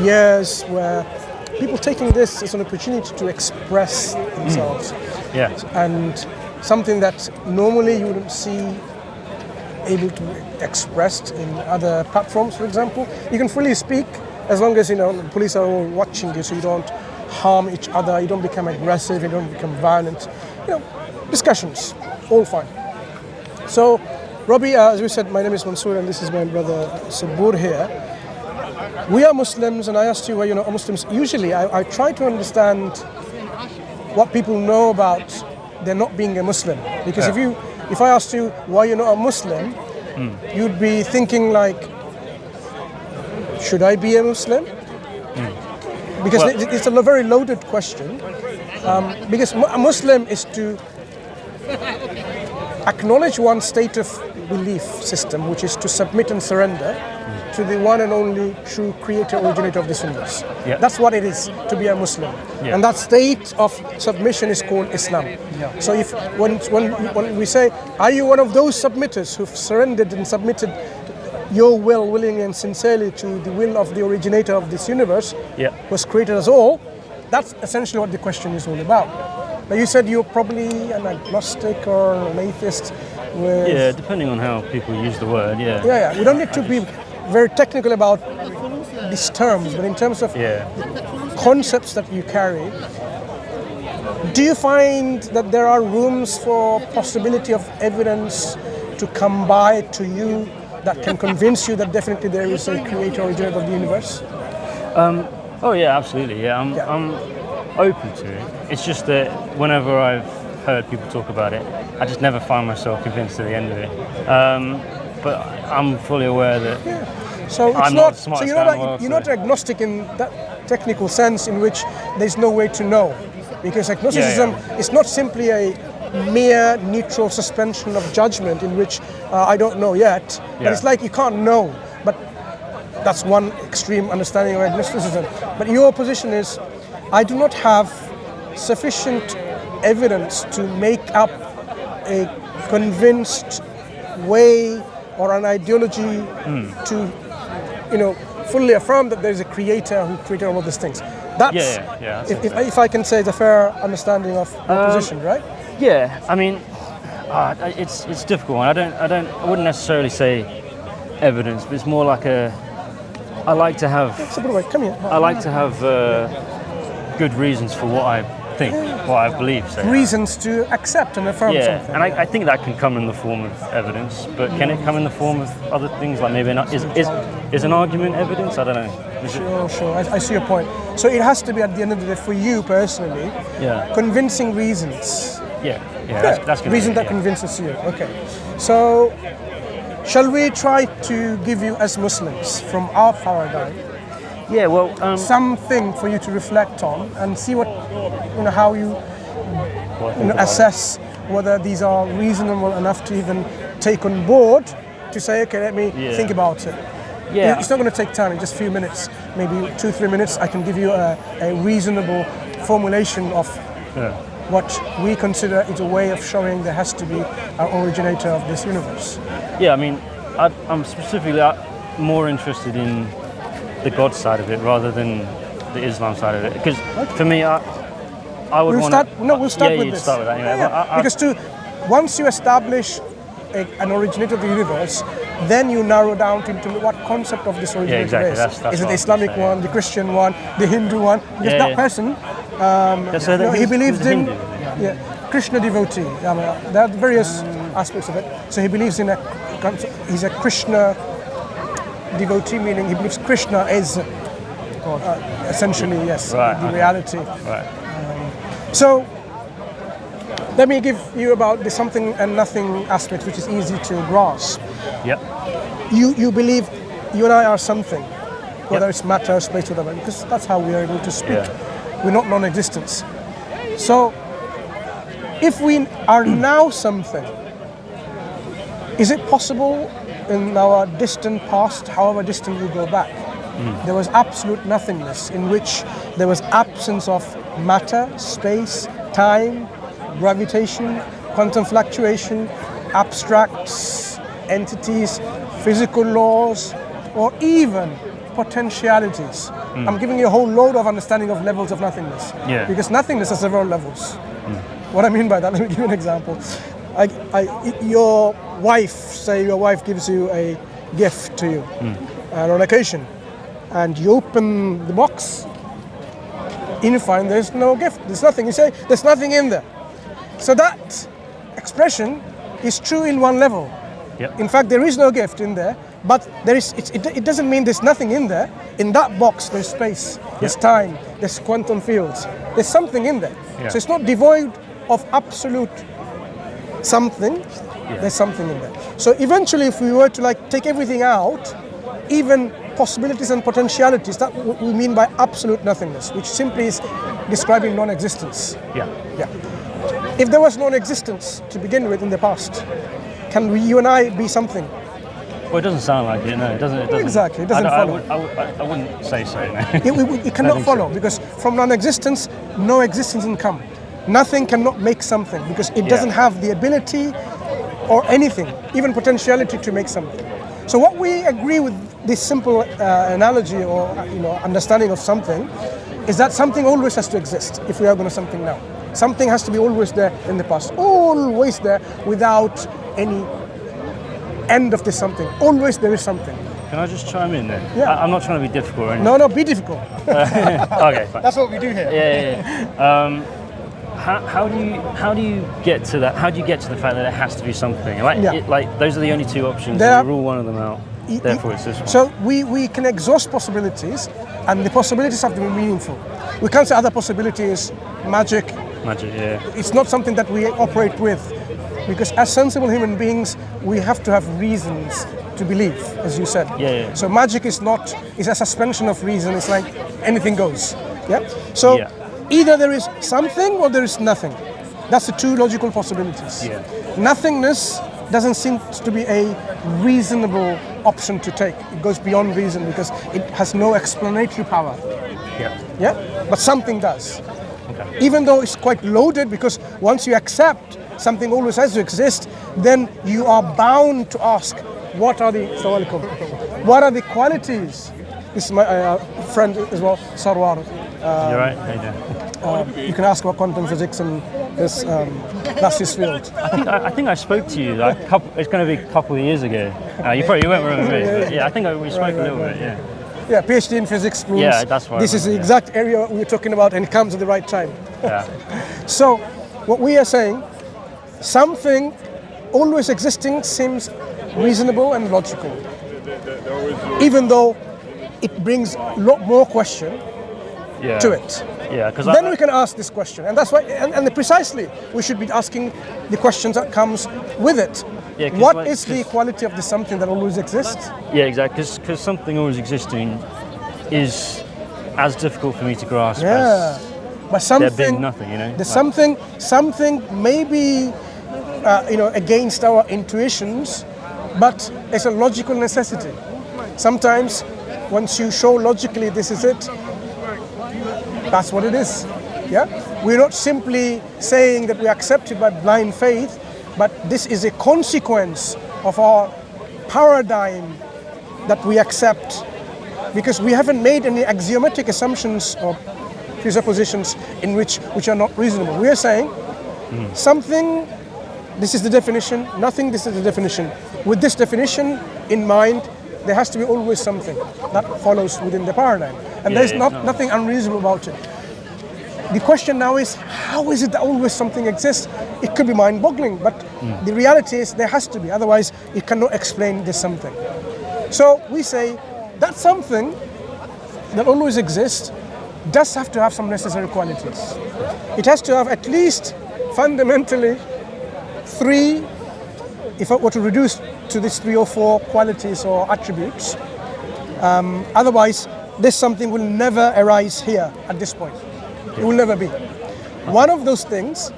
years where people taking this as an opportunity to express themselves. Yeah. And something that normally you wouldn't see able to be expressed in other platforms, for example. You can freely speak as long as, the police are all watching you, so you don't harm each other, you don't become aggressive, you don't become violent. Discussions, all fine. So, Robbie, as we said, my name is Mansur and this is my brother Sabur here. We are Muslims, and I asked you why you're not Muslims. Usually, I try to understand what people know about there not being a Muslim. Because if I asked you why you're not a Muslim, you'd be thinking like, should I be a Muslim? Because it's a very loaded question. Because a Muslim is to acknowledge one's state of belief system, which is to submit and surrender to the one and only true creator, originator of this universe. Yeah. That's what it is to be a Muslim. Yeah. And that state of submission is called Islam. Yeah. So when we say, are you one of those submitters who've surrendered and submitted your will, willingly and sincerely to the will of the originator of this universe, yeah, who has created us all, that's essentially what the question is all about. But you said you're probably an agnostic or an atheist. Yeah, depending on how people use the word, yeah. Yeah. We don't need to be very technical about these terms, but in terms of concepts that you carry, do you find that there are rooms for possibility of evidence to come by to you that can convince you that definitely there is a creator, originator of the universe? Oh yeah, absolutely. Yeah, I'm open to it. It's just that whenever I've heard people talk about it, I just never find myself convinced at the end of it. But I'm fully aware that So it's I'm not the smartest guy in the world, you're not agnostic in that technical sense in which there's no way to know. Because agnosticism is not simply a mere neutral suspension of judgment in which I don't know yet. But it's like you can't know. But that's one extreme understanding of agnosticism. But your position is, I do not have sufficient evidence to make up a convinced way or an ideology to, fully affirm that there is a creator who created all of these things. That's, if I can say, the fair understanding of your position, right? Yeah, I mean, it's difficult. I wouldn't necessarily say evidence, but it's more like I like to have good reasons for what I think, what I believe. Reasons to accept and affirm something. And I think that can come in the form of evidence, but can it come in the form of other things, like maybe is an argument evidence? I don't know. Sure. I see your point. So it has to be, at the end of the day, for you personally, convincing reasons. That's good. Reason that convinces you. Okay. So, shall we try to give you, as Muslims, from our paradigm, something for you to reflect on and see what, how you, assess whether these are reasonable enough to even take on board, to say, okay, let me think about it. Yeah. It's not going to take time. In just a few minutes, maybe 2-3 minutes, I can give you a reasonable formulation of what we consider is a way of showing there has to be an originator of this universe. Yeah, I mean, I'm specifically more interested in the God side of it rather than the Islam side of it. Because for me, I would want to... We'll start with this. Start with that anyway. Because once you establish an originator of the universe, then you narrow down into what concept of this originator is. Is it the Islamic one, the Christian one, the Hindu one? Because that person, he believes in Krishna devotee. There are various aspects of it. So he believes in he's a Krishna devotee, meaning he believes Krishna is essentially, the reality. Right. So let me give you about the something and nothing aspect, which is easy to grasp. Yep. You believe you and I are something, whether it's matter, space, whatever, because that's how we are able to speak. We're not non-existence. So if we are now something, is it possible in our distant past, however distant we go back, there was absolute nothingness in which there was absence of matter, space, time, gravitation, quantum fluctuation, abstracts, entities, physical laws, or even potentialities. I'm giving you a whole load of understanding of levels of nothingness. Yeah. Because nothingness has several levels. What I mean by that, let me give you an example. Your wife gives you a gift to you on occasion, and you open the box, and you find there's no gift, there's nothing. You say, there's nothing in there. So that expression is true in one level. Yep. In fact, there is no gift in there, but it doesn't mean there's nothing in there. In that box, there's space, there's time, there's quantum fields. There's something in there. Yeah. So it's not devoid of absolute something. There's something in there. So eventually, if we were to take everything out, even possibilities and potentialities, that's what we mean by absolute nothingness, which simply is describing non-existence. Yeah. If there was non-existence to begin with in the past, can you and I be something? Well, it doesn't sound like it. No, it doesn't. Exactly, it doesn't follow. I wouldn't say so. No. It cannot follow, because from non-existence, no existence can come. Nothing cannot make something, because it doesn't have the ability or anything, even potentiality, to make something. So what we agree with this simple analogy or understanding of something is that something always has to exist if we are going to something now. Something has to be always there in the past, always there, without any end of this something. Always there is something. Can I just chime in there? Yeah. I'm not trying to be difficult or anything. No, be difficult. Okay, fine. That's what we do here. Yeah. How do you get to that? How do you get to the fact that it has to be something? Those are the only two options. And we rule one of them out. Therefore, it's this one. So we can exhaust possibilities, and the possibilities have to be meaningful. We can't say other possibilities, magic. Magic, yeah. It's not something that we operate with, because as sensible human beings, we have to have reasons to believe, as you said. Yeah. So magic is a suspension of reason. It's like anything goes. Yeah. So either there is something or there is nothing. That's the two logical possibilities. Yeah. Nothingness doesn't seem to be a reasonable option to take. It goes beyond reason because it has no explanatory power. Yeah. But something does. Okay. Even though it's quite loaded, because once you accept something always has to exist, then you are bound to ask, what are the qualities? This is my friend as well, Sarwar. You're right. How you doing? You can ask about quantum physics, and that's his field. I think I spoke to you it's going to be a couple of years ago. You won't remember me, but I think we spoke a little bit. Yeah. Yeah, PhD in physics means that's right. This is the exact area we're talking about, and it comes at the right time. Yeah. So, what we are saying, something always existing seems reasonable and logical, even though it brings a lot more question to it. Yeah, because then we can ask this question, and that's why, and precisely, we should be asking the questions that comes with it. Yeah, what is the quality of the something that always exists? Yeah, exactly. Because something always existing is as difficult for me to grasp as but something, there being nothing. There's something maybe against our intuitions, but it's a logical necessity. Sometimes, once you show logically this is it, that's what it is. Yeah, we're not simply saying that we accept it by blind faith, but this is a consequence of our paradigm that we accept, because we haven't made any axiomatic assumptions or presuppositions which are not reasonable. We are saying something, this is the definition, nothing, this is the definition. With this definition in mind, there has to be always something that follows within the paradigm. And there's nothing unreasonable about it. The question now is, how is it that always something exists? It could be mind-boggling, but the reality is there has to be, otherwise it cannot explain this something. So we say that something that always exists does have to have some necessary qualities. It has to have at least fundamentally three, if I were to reduce to these 3 or 4 qualities or attributes, otherwise this something will never arise here at this point. It will never be. One of those things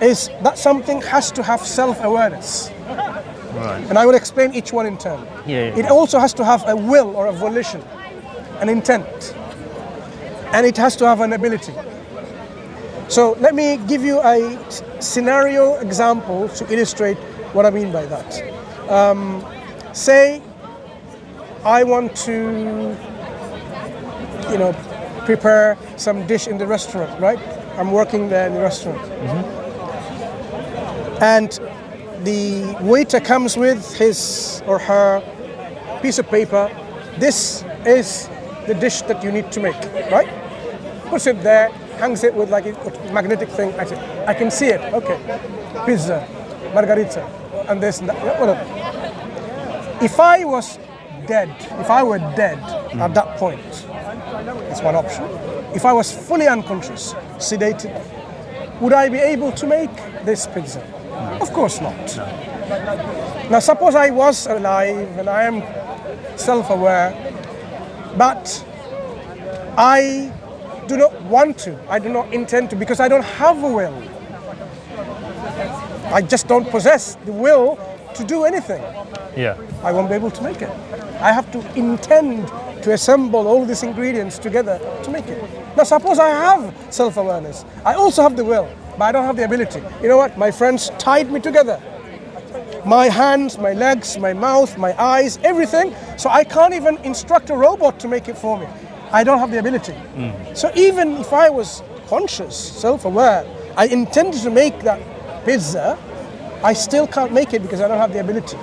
is that something has to have self-awareness. Right. And I will explain each one in turn. It also has to have a will or a volition, an intent. And it has to have an ability. So let me give you a scenario example to illustrate what I mean by that. Say I want to prepare some dish in the restaurant, right? I'm working there in the restaurant. And the waiter comes with his or her piece of paper. This is the dish that you need to make, right? Puts it there, hangs it with like a magnetic thing. I can see it. Okay, pizza, margarita, and this and that. Whatever. If I were dead at that point, it's one option. If I was fully unconscious, sedated, would I be able to make this pizza? Of course not. No. Now suppose I was alive and I am self-aware, but I do not want to, I do not intend to, because I don't have a will. I just don't possess the will to do anything. Yeah. I won't be able to make it. I have to intend to assemble all these ingredients together to make it. Now suppose I have self-awareness. I also have the will, but I don't have the ability. You know what? My friends tied me together. My hands, my legs, my mouth, my eyes, everything. So I can't even instruct a robot to make it for me. I don't have the ability. So even if I was conscious, self-aware, I intended to make that pizza, I still can't make it because I don't have the ability.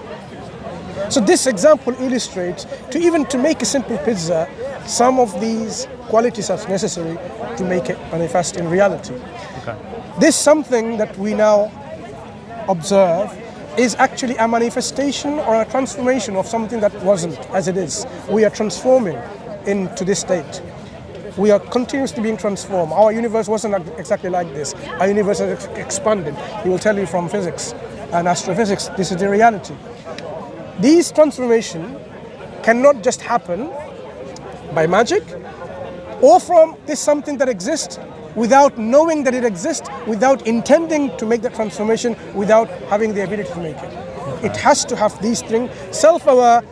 So this example illustrates to make a simple pizza, some of these qualities are necessary to make it manifest in reality. Okay. This something that we now observe is actually a manifestation or a transformation of something that wasn't as it is. We are transforming into this state. We are continuously being transformed. Our universe wasn't exactly like this. Our universe has expanded. He will tell you from physics and astrophysics, this is the reality. These transformations cannot just happen by magic or from this something that exists without knowing that it exists, without intending to make that transformation, without having the ability to make it. It has to have these things. Self-aware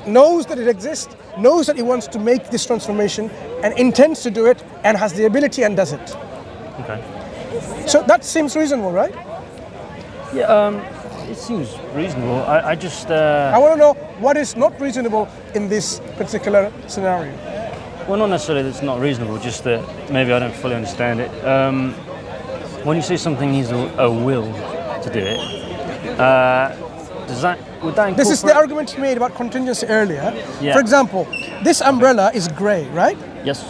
knows that it exists, knows that it wants to make this transformation and intends to do it and has the ability and does it. Okay. So that seems reasonable, right? Yeah, it seems reasonable. I just... I want to know what is not reasonable in this particular scenario. Well, not necessarily that it's not reasonable, just that maybe I don't fully understand it. When you say something needs a will to do it, would that incorporate... This is the argument you made about contingency earlier. Yeah. For example, this umbrella is grey, right? Yes.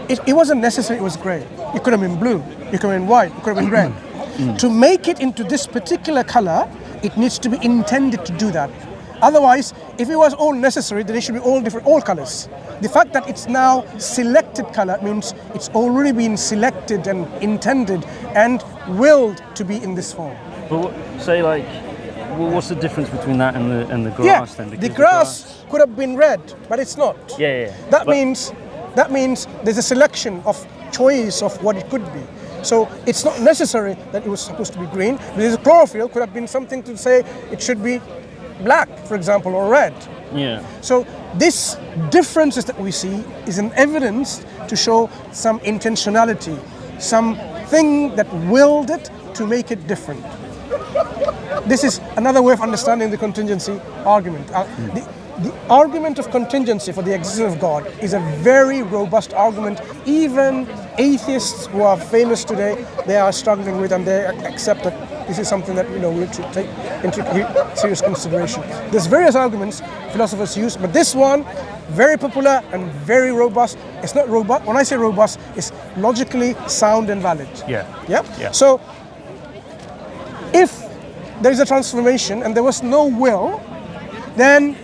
It wasn't necessary it was grey. It could have been blue, it could have been white, it could have been red. To make it into this particular color, it needs to be intended to do that. Otherwise, if it was all necessary, then it should be all colors. The fact that it's now selected color means it's already been selected and intended and willed to be in this form. But say like, well, what's the difference between that and the grass then? Because the grass could have been red, but it's not. Yeah. That means there's a selection of choice of what it could be. So it's not necessary that it was supposed to be green. Because chlorophyll could have been something to say it should be black, for example, or red. Yeah. So this differences that we see is an evidence to show some intentionality, something that willed it to make it different. This is another way of understanding the contingency argument. The argument of contingency for the existence of God is a very robust argument. Even atheists who are famous today, they are struggling with, and they accept that this is something that we should take into serious consideration. There's various arguments philosophers use, but this one, very popular and very robust. It's not robust. When I say robust, it's logically sound and valid. Yeah. So, if there is a transformation and there was no will, then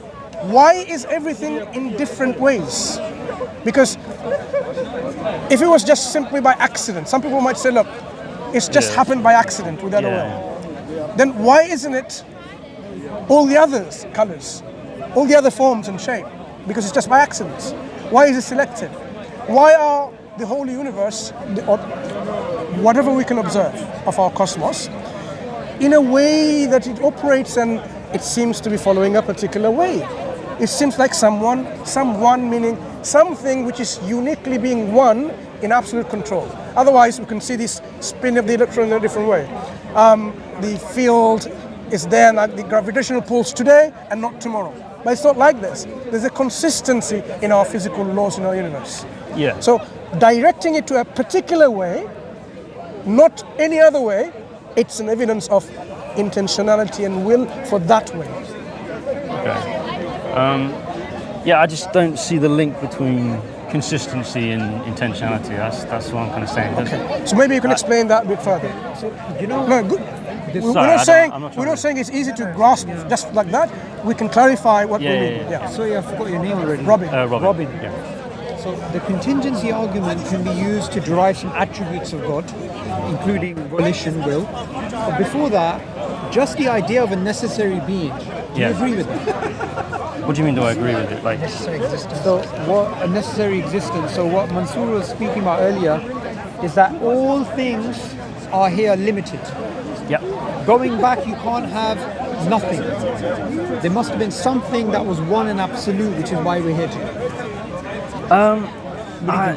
why is everything in different ways? Because if it was just simply by accident, some people might say, look, it's just happened by accident without a will. Then why isn't it all the other colors, all the other forms and shape? Because it's just by accident. Why is it selected? Why are the whole universe, or whatever we can observe of our cosmos, in a way that it operates and it seems to be following a particular way? It seems like someone meaning something which is uniquely being one in absolute control. Otherwise, we can see this spin of the electron in a different way. The field is there, like the gravitational pulls today and not tomorrow. But it's not like this. There's a consistency in our physical laws in our universe. Yeah. So directing it to a particular way, not any other way, it's an evidence of intentionality and will for that way. Okay. Yeah, I just don't see the link between consistency and intentionality. That's what I'm kind of saying. Okay. So maybe you can explain that a bit further. So, you know, No, good. We're not saying it's easy to grasp just like that. We can clarify what we mean. Yeah. sorry, I forgot your name already. Robin. Robin. Yeah. So the contingency argument can be used to derive some attributes of God, including volition, will. But before that, just the idea of a necessary being. Do you agree with that? What do you mean? Do I agree with it? Like Necessary existence. So what a necessary existence. So what Mansur was speaking about earlier is that all things are here limited. yeah. Going back, you can't have nothing. There must have been something that was one and absolute, which is why we're here today.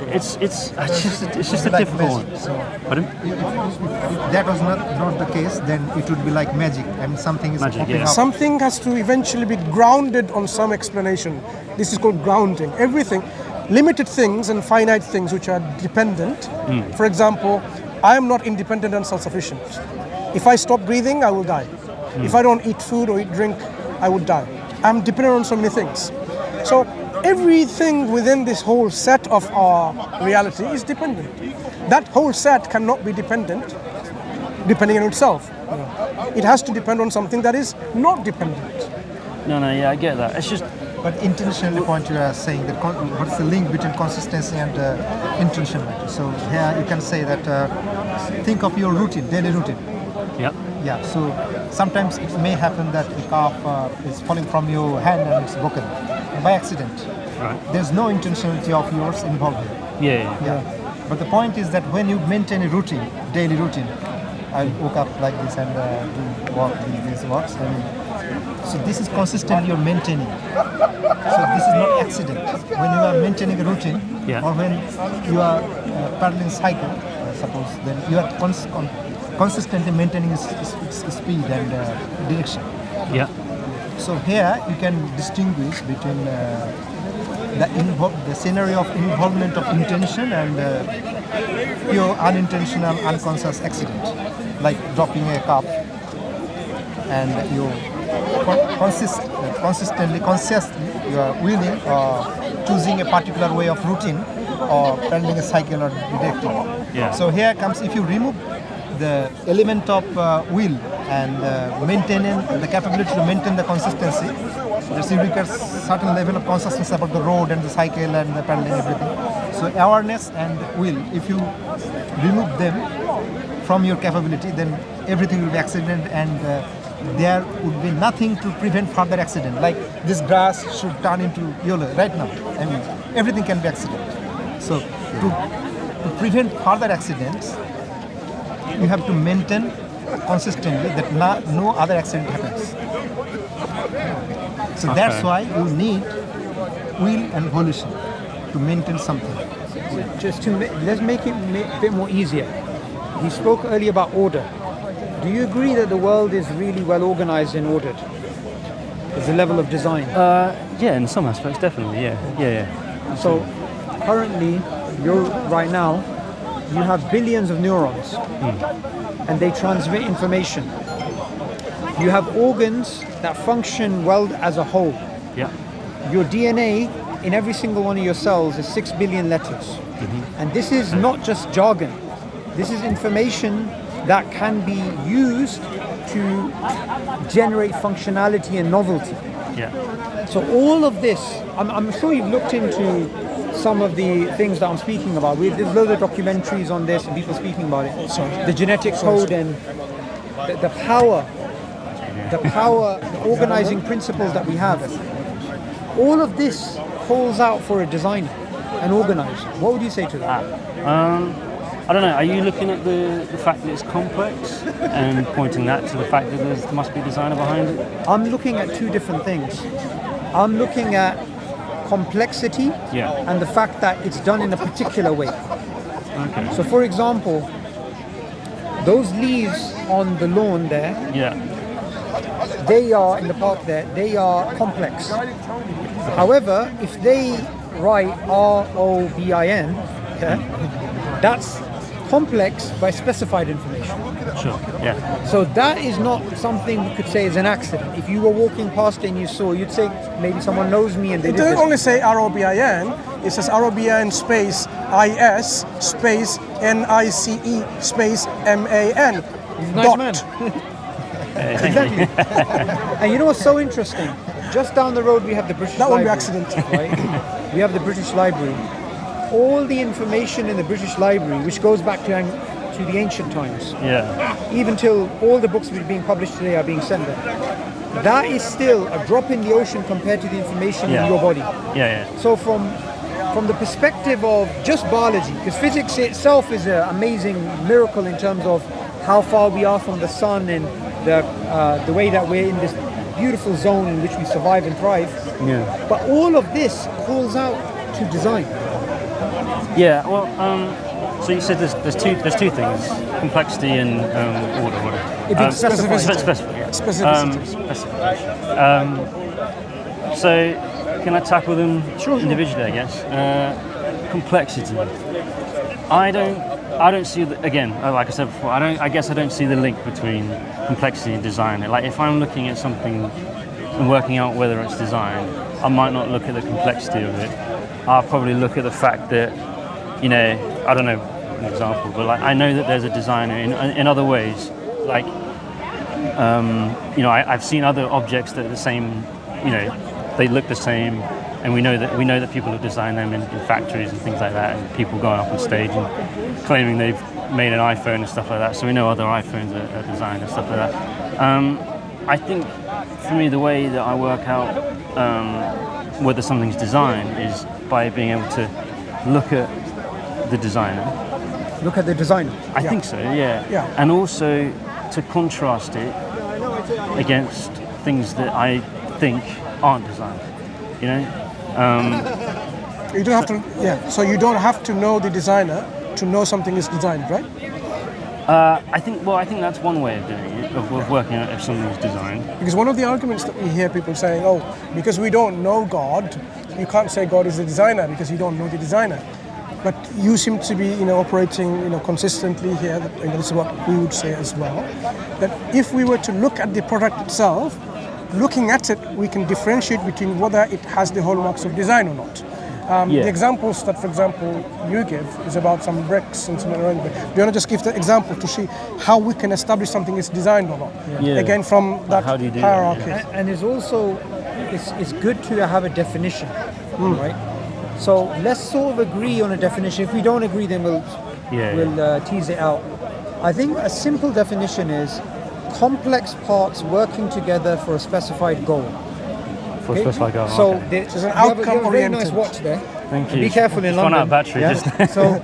It's just a Like difficult one. magic. So Pardon? if that was not the case, then it would be like magic. I mean, something is Magic, popping yeah. up. Something has to eventually be grounded on some explanation. This is called grounding. Everything, limited things and finite things which are dependent. For example, I am not independent and self-sufficient. If I stop breathing, I will die. If I don't eat food or eat drink, I would die. I'm dependent on so many things. So everything within this whole set of our reality is dependent. That whole set cannot be depending on itself. It has to depend on something that is not dependent. No, yeah, I get that. It's just But intentionally point you are saying that what's the link between consistency and intentionality. So here you can say that think of your routine, daily routine. yeah. Yeah, so sometimes it may happen that the calf is falling from your hand and it's broken by accident. Right. There's no intentionality of yours involved here. Yeah. Yeah. But the point is that when you maintain a routine, daily routine, I woke up like this and do walk these walks. So this is consistently you're maintaining. So this is not accident. When you are maintaining a routine, Yeah. or when you are paddling cycle, suppose, then you are consistently maintaining speed and direction. Yeah. So here you can distinguish between the scenario of involvement of intention and pure unintentional, unconscious accident, like dropping a cup, and you consistently, consciously, you are willing or choosing a particular way of routine or paddling a cycle or directing. Yeah. So here comes, if you remove the element of will and maintaining the capability to maintain the consistency, there requires certain level of consciousness about the road and the cycle and the paddling, everything. So awareness and will, if you remove them from your capability, then everything will be accident, and there would be nothing to prevent further accident. Like this grass should turn into yellow right now. I mean, everything can be accident. So to prevent further accidents, you have to maintain consistently that no other accident happens. So that's why you need will and volition to maintain something. Let's make it a bit more easier. He spoke earlier about order. Do you agree that the world is really well organized and ordered? There's a level of design. Yeah, in some aspects, definitely. Yeah. So currently, right now, you have billions of neurons, and they transmit information. You have organs that function well as a whole. Yeah. Your DNA in every single one of your cells is 6 billion letters. And this is not just jargon. This is information that can be used to generate functionality and novelty. Yeah. So all of this, I'm sure you've looked into some of the things that I'm speaking about. There's loads of documentaries on this and people speaking about it. So the genetic code and the power, the organizing principles that we have. All of this calls out for a designer, an organizer. What would you say to that? I don't know. Are you looking at the fact that it's complex and pointing that to the fact that there must be a designer behind it? I'm looking at two different things. I'm looking at complexity and the fact that it's done in a particular way. Okay. So for example, those leaves on the lawn there, they are in the park there, they are complex. However, if they write ROBIN, yeah, that's complex by specified information. Sure. Yeah. So that is not something you could say is an accident. If you were walking past and you saw, you'd say maybe someone knows me and they It did doesn't this. only say ROBIN, it says ROBIN space IS space NICE space MAN. Nice dot. man. Exactly. And you know what's so interesting? Just down the road we have the British That won't be Library. accident. Right? We have the British Library. All the information in the British Library, which goes back to the ancient times, Yeah. even till all the books which are being published today are being sent there. That is still a drop in the ocean compared to the information in your body. Yeah. So from the perspective of just biology, because physics itself is an amazing miracle in terms of how far we are from the sun and the way that we're in this beautiful zone in which we survive and thrive. Yeah. But all of this calls out to design. Yeah. Well, so you said there's two things: complexity and order. Whatever. It being specified. Specificity. So can I tackle them individually? I guess. Complexity. I don't see again. Like I said before, I guess I don't see the link between complexity and design. Like if I'm looking at something and working out whether it's design, I might not look at the complexity of it. I'll probably look at the fact that, I don't know an example, but like I know that there's a designer in other ways. Like, I've seen other objects that are the same. They look the same. And we know that people have designed them in factories and things like that, and people going up on stage and claiming they've made an iPhone and stuff like that. So we know other iPhones are designed and stuff like that. I think for me the way that I work out whether something's designed is by being able to look at the designer. Look at the designer. I think so, yeah. And also to contrast it against things that I think aren't designed. You don't have to. So you don't have to know the designer to know something is designed, right? I think that's one way of doing it, of working out if something is designed. Because one of the arguments that we hear people saying, because we don't know God, you can't say God is the designer because you don't know the designer. But you seem to be, operating, consistently here. And this is what we would say as well. That if we were to look at the product itself, looking at it, we can differentiate between whether it has the hallmarks of design or not. The examples that, for example, you give is about some bricks and some arrangement. Do you want to just give the example to see how we can establish something is designed or not? Yeah. Again, from that How do you do hierarchy. that? And it's also, it's good to have a definition, right? So let's sort of agree on a definition. If we don't agree, then we'll tease it out. I think a simple definition is complex parts working together for a specified goal. For a specified goal. So okay. It's an you have a very outcome-oriented. nice watch there. Thank you. Be careful in It's run London. out of battery. Yeah? So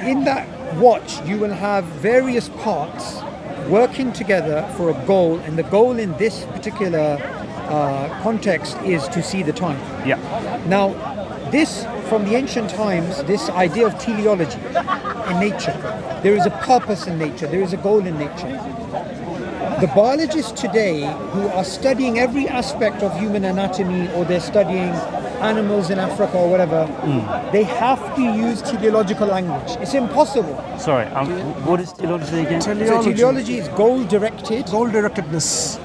in that watch, you will have various parts working together for a goal, and the goal in this particular context is to see the time. Yeah. Now, this, from the ancient times, this idea of teleology in nature, there is a purpose in nature, there is a goal in nature. The biologists today who are studying every aspect of human anatomy, or they're studying animals in Africa or whatever, they have to use teleological language. It's impossible. Sorry, what is teleology again? So teleology is goal-directed. Goal-directedness.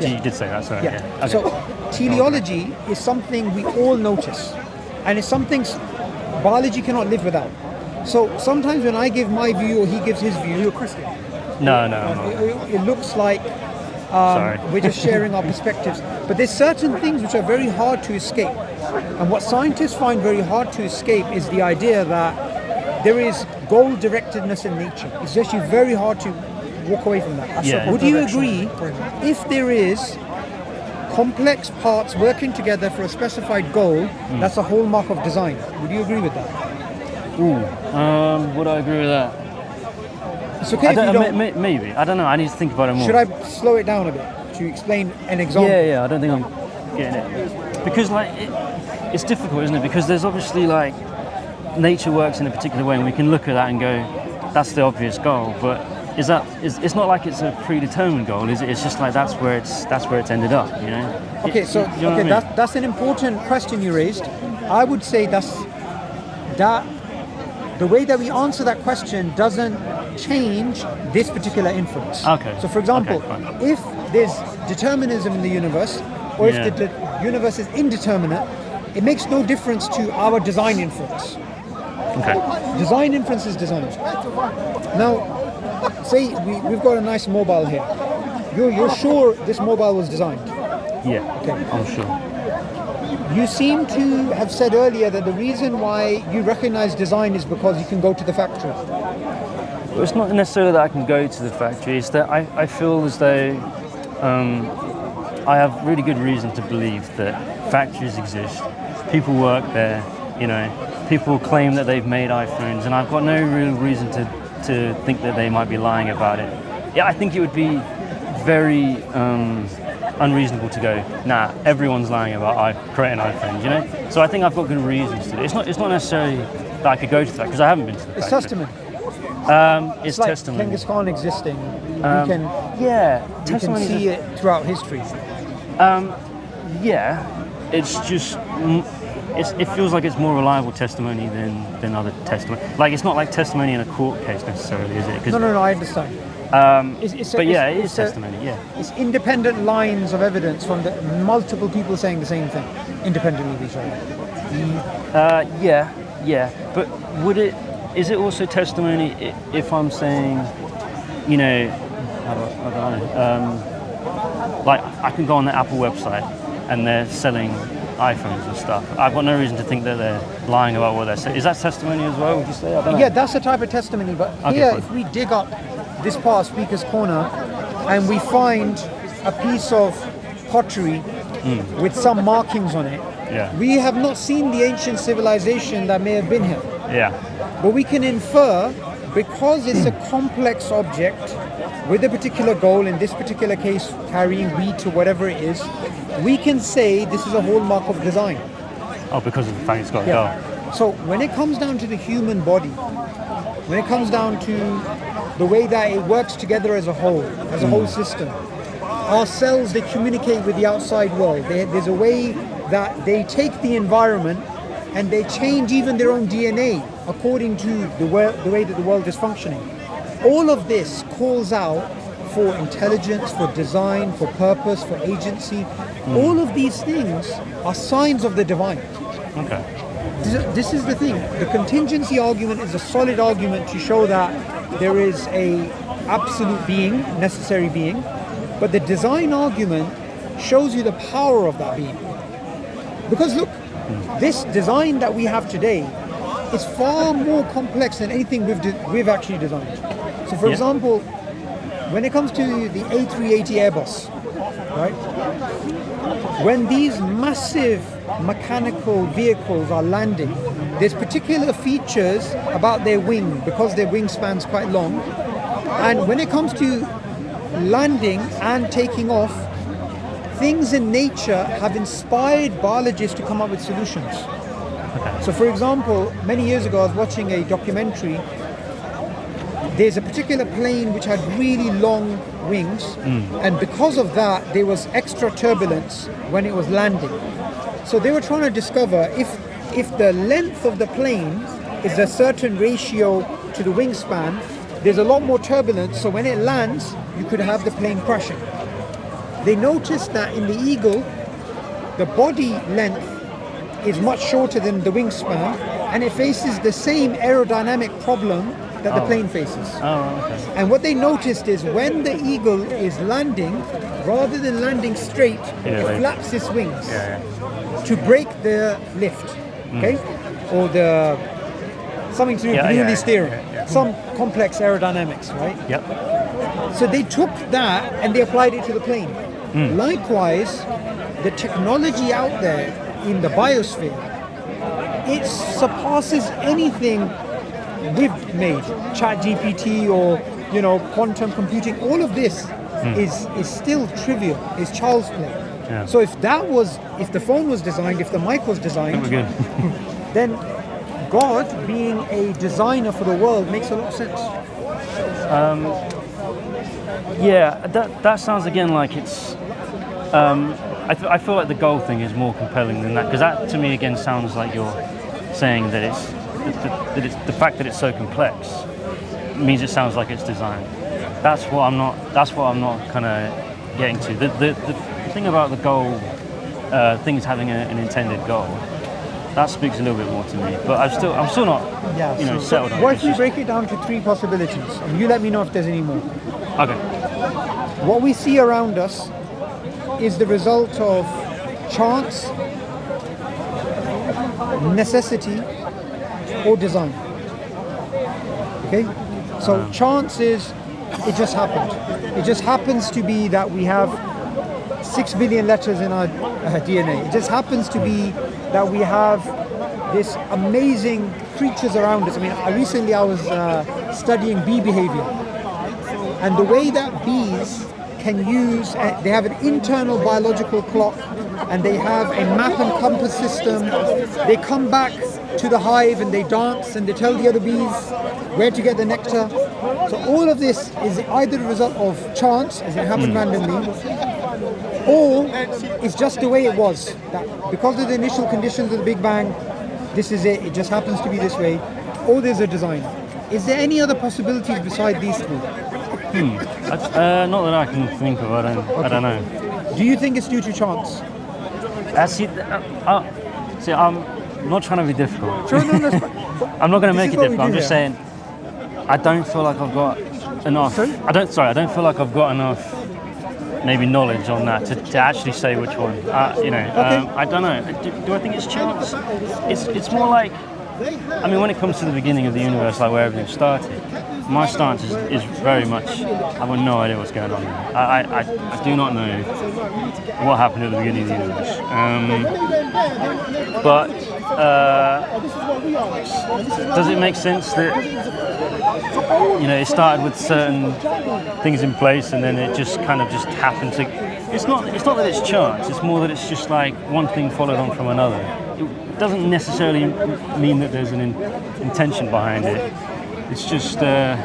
You did say that, sorry. Yeah. Okay. So teleology is something we all notice, and it's something biology cannot live without. So sometimes when I give my view or he gives his view, you're Christian. No, I'm not. It looks like we're just sharing our perspectives. But there's certain things which are very hard to escape. And what scientists find very hard to escape is the idea that there is goal-directedness in nature. It's actually very hard to walk away from that. Yeah. Would you agree if there is complex parts working together for a specified goal, that's a hallmark of design? Would you agree with that? Would I agree with that? It's okay if you don't. Maybe. I don't know. I need to think about it more. Should I slow it down a bit to explain an example? Yeah. I don't think I'm getting it. Because it's difficult, isn't it? Because there's obviously nature works in a particular way, and we can look at that and go, that's the obvious goal. But it's not like it's a predetermined goal, is it? It's just like that's where it's ended up, Okay, so you know what I mean? that's an important question you raised. I would say that the way that we answer that question doesn't change this particular inference. Okay. So, for example, Okay, fine. if there's determinism in the universe, or Yeah. if the universe is indeterminate, it makes no difference to our design inference. Okay. Design inference is design. Now, say we've got a nice mobile here. You're sure this mobile was designed? Yeah. Okay. I'm sure. You seem to have said earlier that the reason why you recognize design is because you can go to the factory. Well, it's not necessarily that I can go to the factory. It's that I feel as though I have really good reason to believe that factories exist. People work there. You know, people claim that they've made iPhones, and I've got no real reason to think that they might be lying about it. Yeah, I think it would be very unreasonable to go, nah, everyone's lying about creating iPhones, you know? So I think I've got good reasons to do it. It's not necessarily that I could go to that, because I haven't been to the It's factory. testimony. It's Like testimony. Genghis Khan existing. Yeah, You can testimony. see it throughout history. Yeah, it's just it feels like it's more reliable testimony than other testimony. Like it's not like testimony in a court case necessarily, is it? 'Cause, No, I understand. but yeah, it is testimony. Yeah. It's independent lines of evidence from multiple people saying the same thing, independently of each other. Yeah. But is it also testimony if I'm saying, you know, I don't know, like I can go on the Apple website and they're selling iPhones and stuff. I've got no reason to think that they're lying about what they're saying. Is that testimony as well, would you say? I don't know. Yeah, that's a type of testimony. But Okay, here, fine. if we dig up this part of Speaker's Corner and we find a piece of pottery with some markings on it, Yeah. we have not seen the ancient civilization that may have been here. Yeah. But we can infer, because it's a complex object with a particular goal, in this particular case carrying wheat or whatever it is, we can say this is a hallmark of design. Oh, because of the fact it's got a goal. So when it comes down to the human body, when it comes down to the way that it works together as a whole system, our cells, they communicate with the outside world. There's a way that they take the environment and they change even their own DNA according to the way that the world is functioning. All of this calls out for intelligence, for design, for purpose, for agency. All of these things are signs of the divine. Okay. This is the thing. The contingency argument is a solid argument to show that there is a absolute being, necessary being, but the design argument shows you the power of that being. Because look, this design that we have today is far more complex than anything we've actually designed. So for example, when it comes to the A380 Airbus, right? When these massive mechanical vehicles are landing, there's particular features about their wing because their wingspan's quite long. And when it comes to landing and taking off, things in nature have inspired biologists to come up with solutions. So for example, many years ago I was watching a documentary. There's a particular plane which had really long wings, and because of that there was extra turbulence when it was landing. So they were trying to discover if the length of the plane is a certain ratio to the wingspan, there's a lot more turbulence, so when it lands you could have the plane crashing. They noticed that in the Eagle the body length is much shorter than the wingspan, and it faces the same aerodynamic problem that the plane faces. Oh, okay. And what they noticed is when the Eagle is landing, rather than landing straight, it flaps its wings to break the lift, okay? Or something to do with unity steering. Some complex aerodynamics, right? Yep. So they took that and they applied it to the plane. Likewise, the technology out there in the biosphere, it surpasses anything we've made. ChatGPT or quantum computing, all of this is still trivial, is child's play. Yeah. So if the phone was designed, if the mic was designed, We're good. then God being a designer for the world makes a lot of sense. Yeah, that sounds again like it's I feel like the goal thing is more compelling than that, because that to me again sounds like you're saying that it's the fact that it's so complex means it sounds like it's designed. That's what I'm not kind of getting to. The thing about the goal, things having an intended goal, that speaks a little bit more to me. But I'm still not settled on it. What if we break it down to 3 possibilities? And you let me know if there's any more. Okay. What we see around us is the result of chance, necessity, or design. Okay? So chance is, it just happened. It just happens to be that we have 6 billion letters in our DNA. It just happens to be that we have this amazing creatures around us. I mean, recently I was studying bee behavior. And the way that bees can use, they have an internal biological clock, and they have a map and compass system. They come back to the hive and they dance and they tell the other bees where to get the nectar. So all of this is either a result of chance, as it happened randomly, or it's just the way it was. That because of the initial conditions of the Big Bang, this is it. It just happens to be this way. Or there's a design. Is there any other possibilities beside these 2? Not that I can think of. I don't know. Do you think it's due to chance? See, I'm not trying to be difficult. Sure, no, that's I'm not going to This make is it what we difficult. I'm do just here. saying, I don't feel like I've got enough. Sorry? I don't feel like I've got enough, maybe knowledge on that to actually say which one. I don't know. Do I think it's chance? It's more like, I mean, when it comes to the beginning of the universe, like where everything started, my stance is very much, I've got no idea what's going on there. I do not know what happened at the beginning of the universe. But does it make sense that, it started with certain things in place and then it just kind of just happened to, it's not that it's chance, it's more that it's just like one thing followed on from another. It doesn't necessarily mean that there's an intention behind it. It's just, I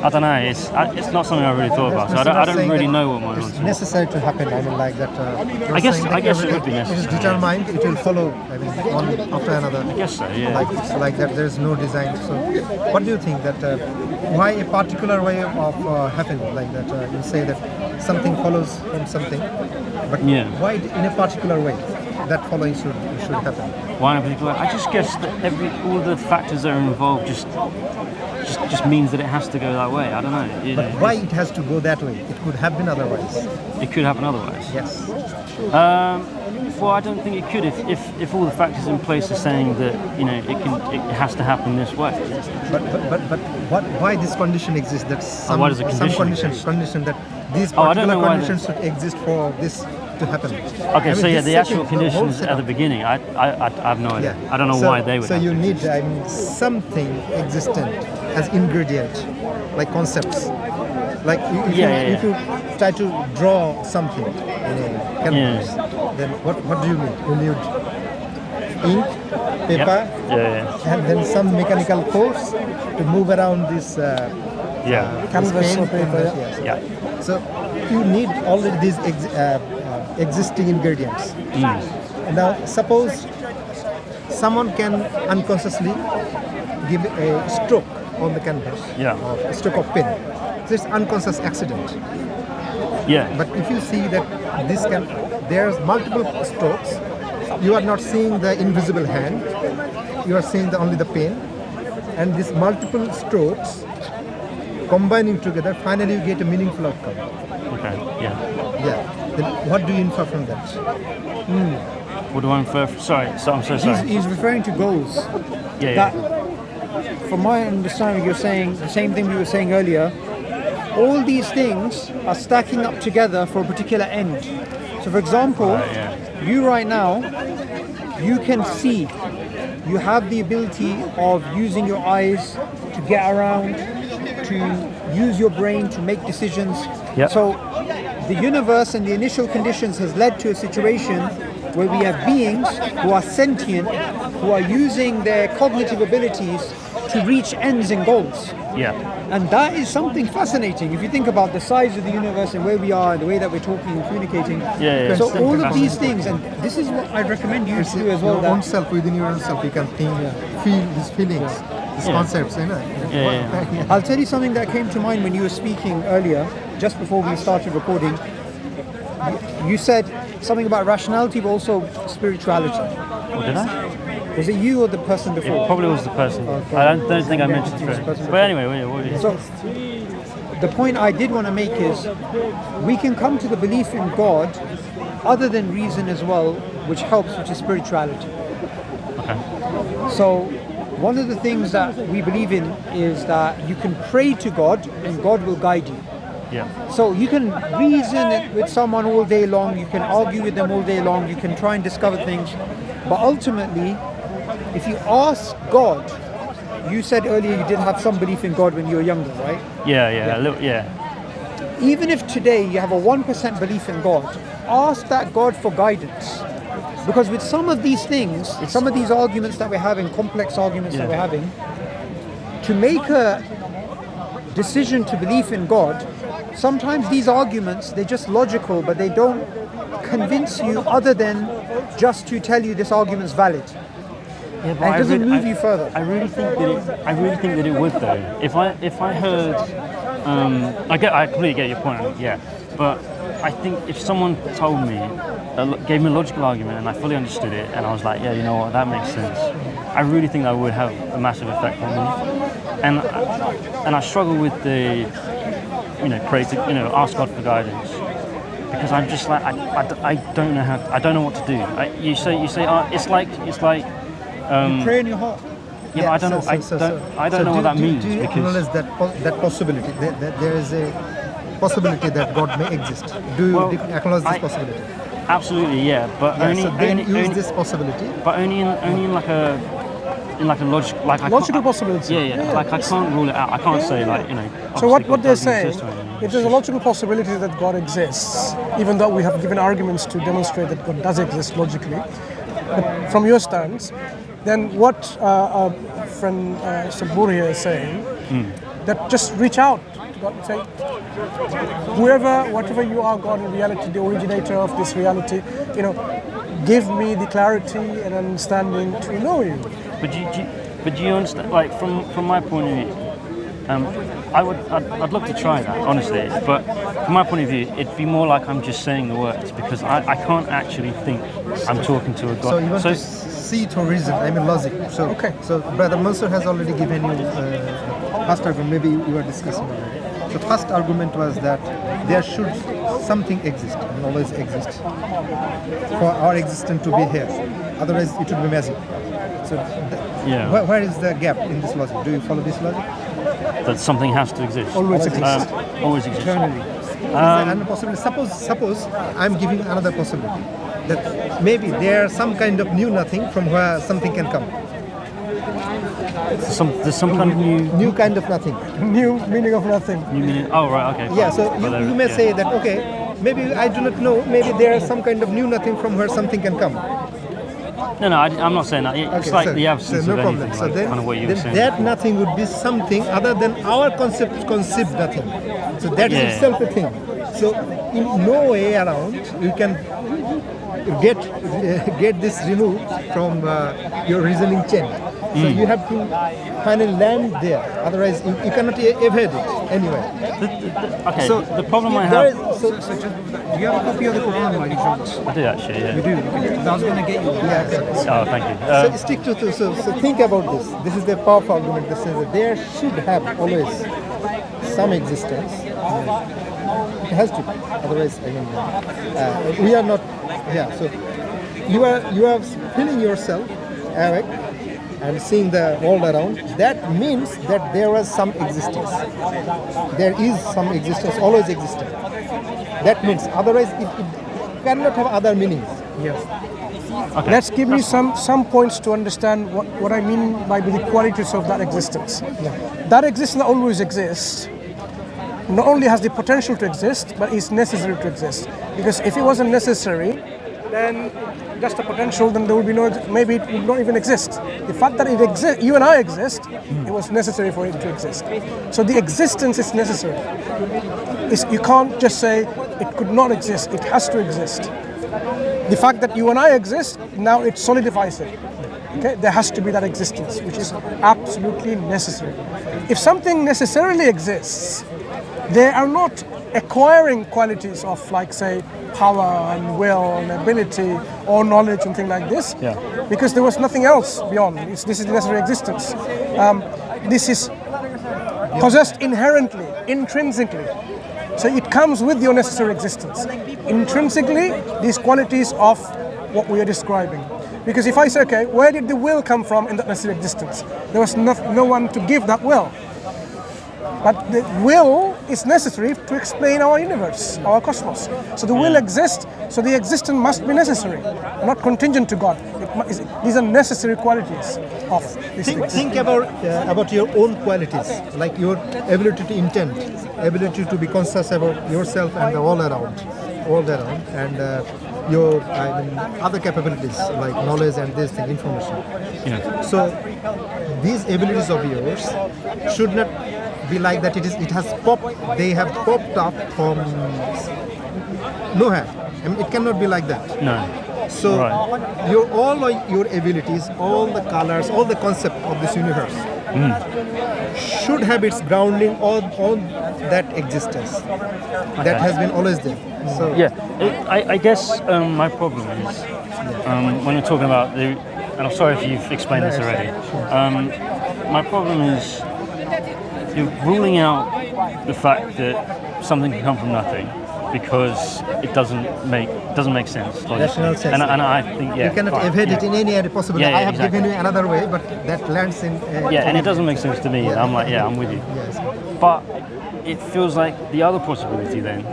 don't know. It's not something I really thought about. So I don't really know what my answer It's is. necessary to happen. I mean, like that. I guess it would be necessary. It is determined. It will follow. I mean, one after another. I guess so. Yeah. Like it's like that. There is no design. So, what do you think that? Why a particular way of happening like that? You say that something follows from something, but why in a particular way that following should happen? Why in particular? I just guess that all the factors that are involved just means that it has to go that way. I don't know. But why it has to go that way? It could have been otherwise. It could happen otherwise. Yes. Well, I don't think it could if all the factors in place are saying that it has to happen this way. But why this condition exists? That why does a condition that these I don't particular know why conditions should exist for this to happen. Okay, so yeah, the actual conditions at the beginning, I have no idea. Yeah. I don't know why they would. So have you to need exist. something existent as ingredient, like concepts. Like if you try to draw something in a canvas, then what do you need? You need ink, paper, and then some mechanical force to move around this Canvas or paper. Yes. Yeah. So you need all of these existing ingredients. Now suppose someone can unconsciously give a stroke on the canvas, or a stroke of pen. So it's unconscious accident. Yeah. But if you see that there's multiple strokes, you are not seeing the invisible hand, you are seeing only the pen, and these multiple strokes combining together, finally you get a meaningful outcome. Okay. Yeah. Yeah. Then what do you infer from that? What do I infer? Sorry. So I'm so sorry. He's referring to goals. Yeah. From my understanding, you're saying the same thing we were saying earlier. All these things are stacking up together for a particular end. So for example, you right now, you can see, you have the ability of using your eyes to get around, to use your brain to make decisions. Yep. So the universe and the initial conditions has led to a situation where we have beings who are sentient, who are using their cognitive abilities to reach ends and goals. Yeah. And that is something fascinating. If you think about the size of the universe and where we are and the way that we're talking and communicating. Yeah. So all of these things, and this is what I'd recommend you to do as well. Your own self, within your own self, you can think, feel these feelings, these concepts, you know. Yeah. I'll tell you something that came to mind when you were speaking earlier, just before we started recording. You said something about rationality, but also spirituality. Oh, did I? Was it you or the person It before? probably was the person. Okay. I don't think I mentioned It was the it. person But anyway, what is So, the point I did want to make is we can come to the belief in God other than reason as well, which helps, which is spirituality. Okay. So, one of the things that we believe in is that you can pray to God and God will guide you. Yeah. So you can reason with someone all day long, you can argue with them all day long, you can try and discover things, but ultimately, if you ask God, you said earlier you did have some belief in God when you were younger, right? Yeah. A little, yeah. Even if today you have a 1% belief in God, ask that God for guidance. Because with some of these things, some of these arguments that we're having, complex arguments that we're having, to make a decision to believe in God, sometimes these arguments, they're just logical, but they don't convince you other than just to tell you this argument's valid. Yeah, but And it doesn't move you further. I really think that it would though. If I heard, I completely get your point. Yeah, but I think if someone told me, gave me a logical argument, and I fully understood it, and I was like, yeah, you know what, that makes sense. I really think that would have a massive effect on me. And I struggle with the, pray to, ask God for guidance. Because I'm just like I don't know I don't know what to do. You say it's like You pray in your heart. yeah, but I don't I don't know what that means. Do you because acknowledge that possibility? That there is a possibility that God may exist. Do you acknowledge this possibility? Absolutely, yeah, but use this possibility. But only in like a Logical possibility. Yeah. Like I can't rule it out. I can't say So what God they're doesn't saying, exist or anything. if there's a logical possibility that God exists, even though we have given arguments to demonstrate that God does exist logically, but from your stance, then what our friend Sabur here is saying, that just reach out to God and say, whatever you are, God in reality, the originator of this reality, give me the clarity and understanding to know you. But do you understand? Like from my point of view, I'd love to try that honestly. But from my point of view, it'd be more like I'm just saying the words because I can't actually think I'm talking to a God. So you want to see through reason, logic. So Okay. So Brother Mansur has already given you first argument. Maybe you were discussing already. The first argument was that there should something exist and always exist for our existence to be here. Otherwise, it would be magic. So, where is the gap in this logic? Do you follow this logic? That something has to exist. Always exist. Always exist. Eternally. Another possibility. Suppose I'm giving another possibility that maybe there's some kind of new nothing from where something can come. There's some kind of New kind of nothing. New meaning of nothing. new meaning. Oh right, okay. Yeah. fine. So Oh, there- you may yeah. say that okay, maybe I do not know. Maybe there is some kind of new nothing from where something can come. No, I'm not saying that. It's Okay, like so- the absence so no of problem. anything. So Like, then, kind of what you were then saying. that nothing would be something other than our conceived nothing. So that is Yeah. itself a thing. So in no way around you can get this removed from your reasoning chain. So you have to finally land there. Otherwise, you cannot evade it anyway. Okay. So the problem I there have. is- so- Do you have a copy of the Quran by any chance? I do actually. Yeah. You do? Okay. I was going to get you. yeah. Oh, thank you. So stick to so think about this. This is the powerful argument that says that there should have always some existence. It has to be. Otherwise, we are not. Yeah. So you are feeling yourself awake and seeing the world around. That means that there was some existence. There is some existence, always existing. That means otherwise it cannot have other meanings. Yes. Okay. Let's give me some points to understand what I mean by the qualities of that existence. That existence always exists. Not only has the potential to exist, but is necessary to exist. Because if it wasn't necessary, then just a potential, then there would be no, maybe it would not even exist. The fact that it exists, you and I exist, it was necessary for it to exist. So the existence is necessary. You can't just say it could not exist, it has to exist. The fact that you and I exist, now it solidifies it. Okay? There has to be that existence, which is absolutely necessary. If something necessarily exists, they are not acquiring qualities of, like, say, power and will and ability or knowledge and things like this, because there was nothing else beyond. This is the necessary existence. This is possessed inherently, intrinsically. So it comes with your necessary existence. Intrinsically, these qualities of what we are describing. Because if I say, okay, where did the will come from in that necessary existence? There was no one to give that will. But the will is necessary to explain our universe, our cosmos. So the will exists, so the existence must be necessary, not contingent to God. These are necessary qualities of these things. Think about your own qualities, like your ability to intend, ability to be conscious about yourself and the all around, and your other capabilities like knowledge and this thing, information. Yeah. So these abilities of yours should not be like that. They have popped up from nowhere. I mean, it cannot be like that. No. So all your abilities, all the colors, all the concept of this universe should have its grounding on that existence that has been always there. So I guess my problem is when you're talking about and I'm sorry if you've explained this already. My problem is you're ruling out the fact that something can come from nothing because it doesn't make sense. Rational sense. And I think you cannot evade it in any other possibility. I have given you another way, but that lands in. And it doesn't make sense to me. I'm like, I'm with you. Yes. But it feels like the other possibility then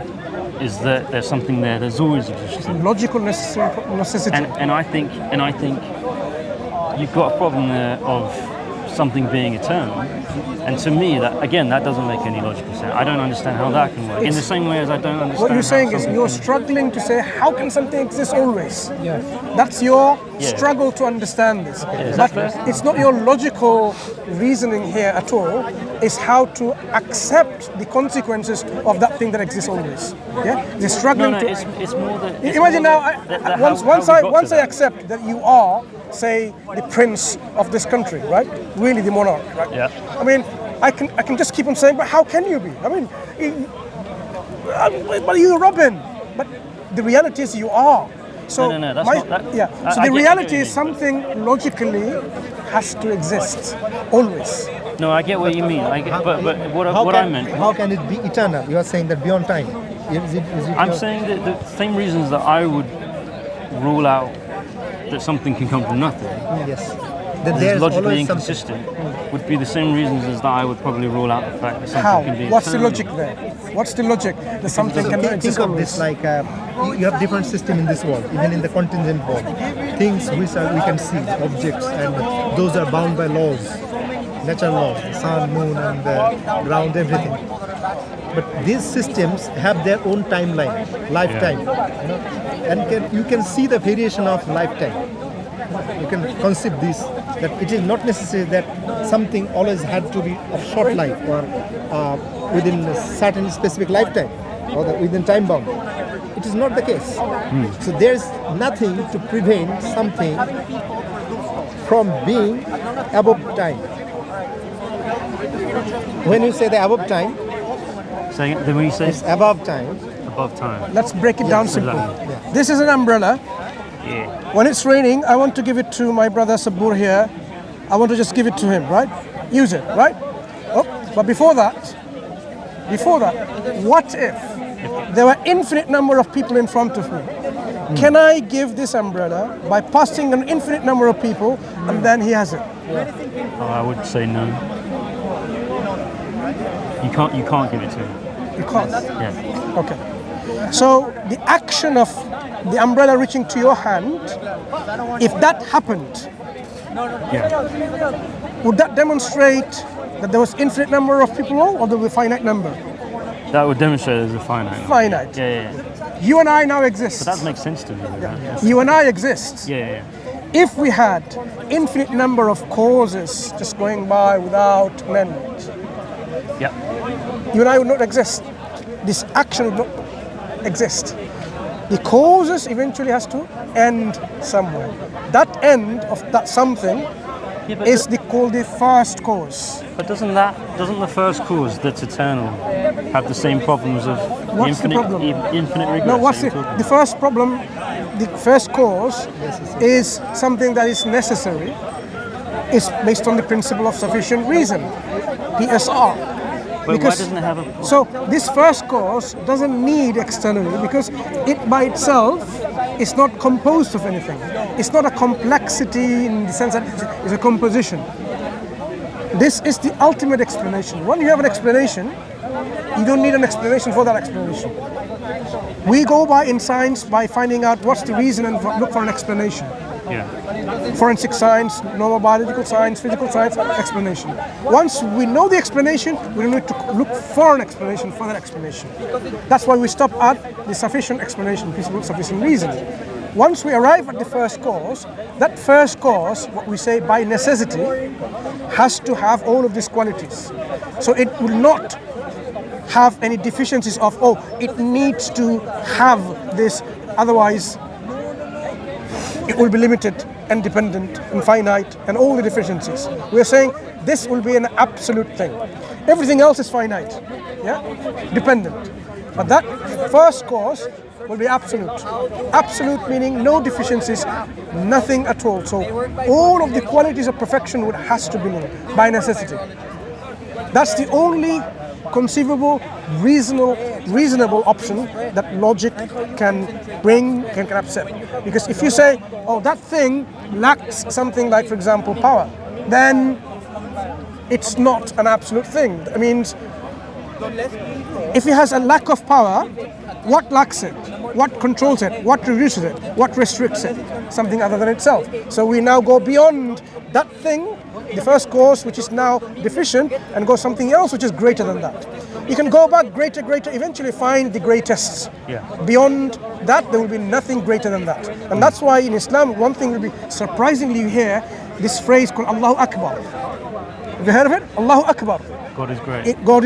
is that there's something there that's always existed. Logical necessity. And I think you've got a problem there of something being eternal. And to me, that doesn't make any logical sense. I don't understand how that can work. In the same way as I don't understand. What you're saying is you're struggling to say, how can something exist always? Yeah. That's your struggle to understand this. But it's not your logical reasoning here at all. It's how to accept the consequences of that thing that exists always. Yeah. You're struggling to. It's more that. Imagine now, once I accept that you are, say, the prince of this country, right? Really the monarch, right? Yeah. I mean, I can just keep on saying, but how can you be? I mean, but you're Robin. But the reality is you are. So no, that's not that. Yeah. So the reality is something logically has to exist always. No, I get what you mean. But what I meant. How can it be eternal? You are saying that beyond time. I'm saying that the same reasons that I would rule out that something can come from nothing. Yes. There's logically inconsistent would be the same reasons as that I would probably rule out the fact that something can be. What's the logic there? What's the logic that something can exist? Think of this like you have different system in this world, even in the contingent world. Things which we can see, objects, and those are bound by laws, natural laws, the sun, moon, and the ground, everything. But these systems have their own timeline, lifetime, and you can see the variation of lifetime. You can conceive this, that it is not necessary that something always had to be of short life or within a certain specific lifetime or within time bound. It is not the case. So there is nothing to prevent something from being above time. When you say the above time, when you say it's above time. Above time. Let's break it down simple. Yeah. This is an umbrella. Yeah. When it's raining, I want to give it to my brother Sabur here. I want to just give it to him, right? Use it, right? Oh, but before that, what if there were infinite number of people in front of me? Can I give this umbrella by passing an infinite number of people and then he has it? I would say no. You can't give it to him. You can't? Yeah. Okay. So the action of the umbrella reaching to your hand, if that happened, would that demonstrate that there was infinite number of people or there was a finite number? That would demonstrate there's a finite number. Finite. Yeah. You and I now exist. But that makes sense to me. Yeah. You and I exist. Yeah. If we had infinite number of causes just going by without an end, Yeah. you and I would not exist. This action would not exist. The causes eventually has to end somewhere. That end of that something Yeah, but is called the first cause. But doesn't the first cause that's eternal have the same problems of What's the problem? infinite regress? No, what's that you're talking the first problem? The first cause is something that is necessary. It's based on the principle of sufficient reason, PSR. But why doesn't it have a? So this first cause doesn't need externally because it by itself is not composed of anything. It's not a complexity in the sense that it's a composition. This is the ultimate explanation. When you have an explanation, you don't need an explanation for that explanation. We go by in science by finding out what's the reason and look for an explanation. Yeah. Forensic science, normal biological science, physical science, explanation. Once we know the explanation, we don't need to look for an explanation for that explanation. That's why we stop at the sufficient explanation, principle of sufficient reason. Once we arrive at the first cause, that first cause, what we say by necessity, has to have all of these qualities. So it will not have any deficiencies of, oh, it needs to have this, otherwise it will be limited and dependent and finite and all the deficiencies. We are saying this will be an absolute thing. Everything else is finite, yeah, dependent. But that first cause will be absolute. Absolute meaning no deficiencies, nothing at all. So all of the qualities of perfection has to be known by necessity. That's the only conceivable, reasonable option that logic can bring, can accept. Because if you say, oh, that thing lacks something like, for example, power, then it's not an absolute thing. That means if it has a lack of power, what lacks it? What controls it? What reduces it? What restricts it? Something other than itself. So we now go beyond that thing, the first cause, which is now deficient, and go something else which is greater than that. You can go back greater, eventually find the greatest. Yeah. Beyond that, there will be nothing greater than that. And that's why in Islam, one thing will be surprisingly, you hear this phrase called Allahu Akbar. Have you heard of it? Allahu Akbar. God is great. God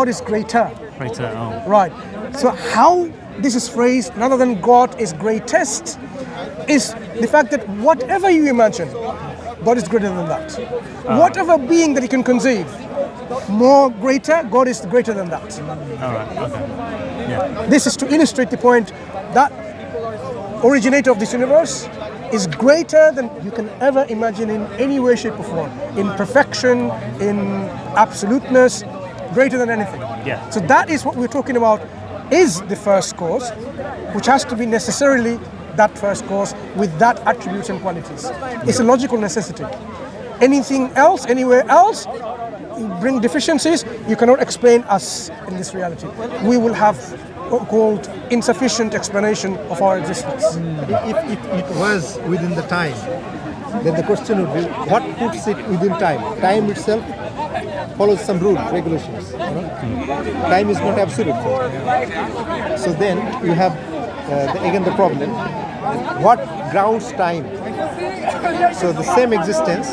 is greater. Greater. Oh. Right. So how this is phrased, rather than God is greatest, is the fact that whatever you imagine, God is greater than that. Whatever being that you can conceive, more greater, God is greater than that. All right. Okay. Yeah. This is to illustrate the point that originator of this universe is greater than you can ever imagine in any way, shape or form. In perfection, in absoluteness, greater than anything. Yeah. So that is what we're talking about, is the first cause, which has to be necessarily that first cause with that attributes and qualities. It's a logical necessity. Anything else, anywhere else, you bring deficiencies, you cannot explain us in this reality. We will have what called insufficient explanation of our existence. If it was within the time, then the question would be, what puts it within time? Time itself follows some rules, regulations. Time is not absolute. So then you have again the problem, what grounds time? So the same existence,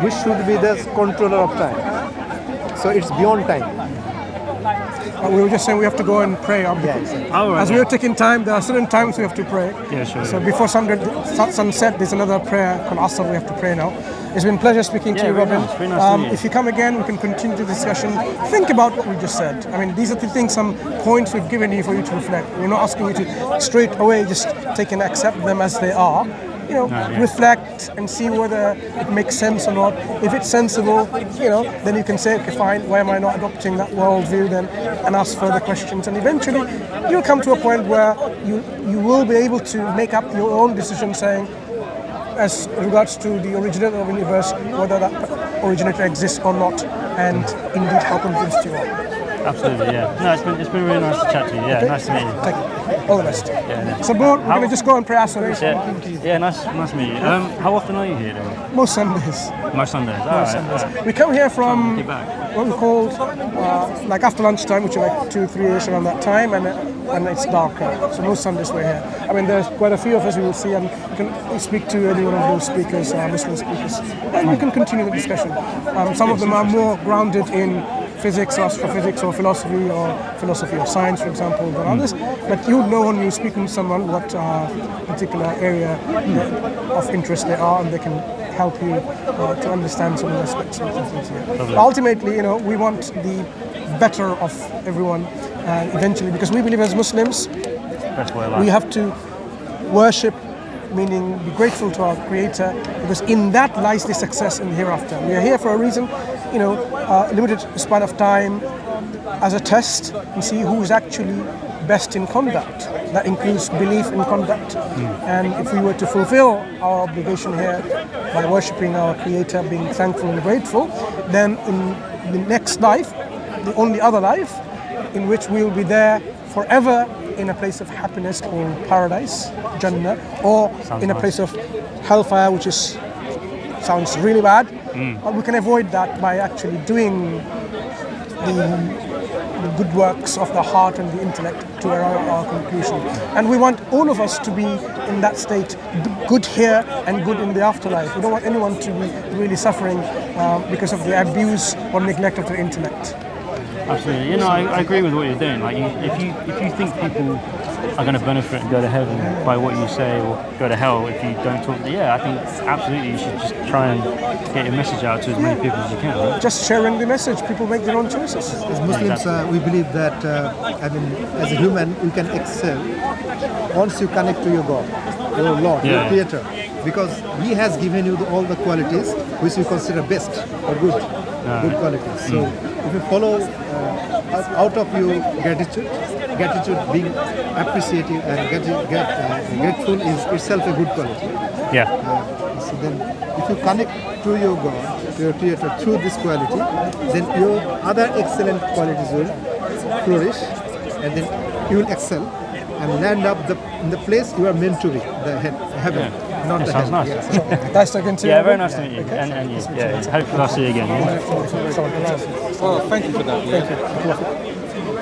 which should be the controller of time. So it's beyond time. We were just saying we have to go and pray. As we are taking time, there are certain times we have to pray. Yeah, sure. So before sunset, there's another prayer called Asr we have to pray now. It's been a pleasure speaking to you, Robin. Very nice to meet you. If you come again, we can continue the discussion. Think about what we just said. I mean, these are the things, some points we've given you for you to reflect. We're not asking you to straight away just take and accept them as they are. Reflect and see whether it makes sense or not. If it's sensible, then you can say, okay, fine, why am I not adopting that worldview then, and ask further questions. And eventually, you'll come to a point where you will be able to make up your own decision saying, as regards to the originator of the universe, whether that originator exists or not, and indeed how convinced you are. Absolutely, yeah. No, it's been really nice to chat to you. Yeah, okay. Nice to meet you. Thank you. All the best. Yeah, so, we're going to just go and pray Asr. Yeah, nice to meet you. How often are you here then? Most Sundays. Most Sundays. All right. We come here from what we call like after lunchtime, which is like 2-3ish around that time, and when it's darker. So most Sundays we're here. I mean, there's quite a few of us you will see, and you can speak to any one of those speakers, Muslim speakers, and you can continue the discussion. Some of them are more grounded in physics, or astrophysics, or philosophy of science, for example, than others. But you know when you're speaking to someone what particular area of interest they are, and they can help you to understand some of the aspects of things here. But ultimately, we want the better of everyone eventually, because we believe as Muslims we have to worship, meaning be grateful to our Creator, because in that lies the success in the hereafter. We are here for a reason, limited span of time as a test and see who is actually best in conduct. That includes belief in conduct. And if we were to fulfill our obligation here by worshipping our Creator, being thankful and grateful, then in the next life, the only other life, in which we will be there forever in a place of happiness called paradise, Jannah, or in a place of hellfire, which sounds really bad. But we can avoid that by actually doing the good works of the heart and the intellect to our conclusion. And we want all of us to be in that state, good here and good in the afterlife. We don't want anyone to be really suffering because of the abuse or neglect of their intellect. Absolutely. I agree with what you're doing. Like, if you think people are going to benefit and go to heaven by what you say, or go to hell if you don't talk, I think absolutely you should just try and get your message out to as many people as you can. Right? Just sharing the message. People make their own choices. As Muslims, we believe that as a human, you can excel once you connect to your God, your Lord, your Creator, because He has given you all the qualities which you consider best or good qualities. So if you follow out of your gratitude being appreciative and grateful is itself a good quality. So then if you connect to your God, to your Creator through this quality, then your other excellent qualities will flourish, and then you will excel and land up in the place you are meant to be, the heaven. Not the sounds hell. nice. Nice talking to you. Yeah, very nice to meet you. And you. Hopefully I'll see you again. Well, thank you for that. Thank you.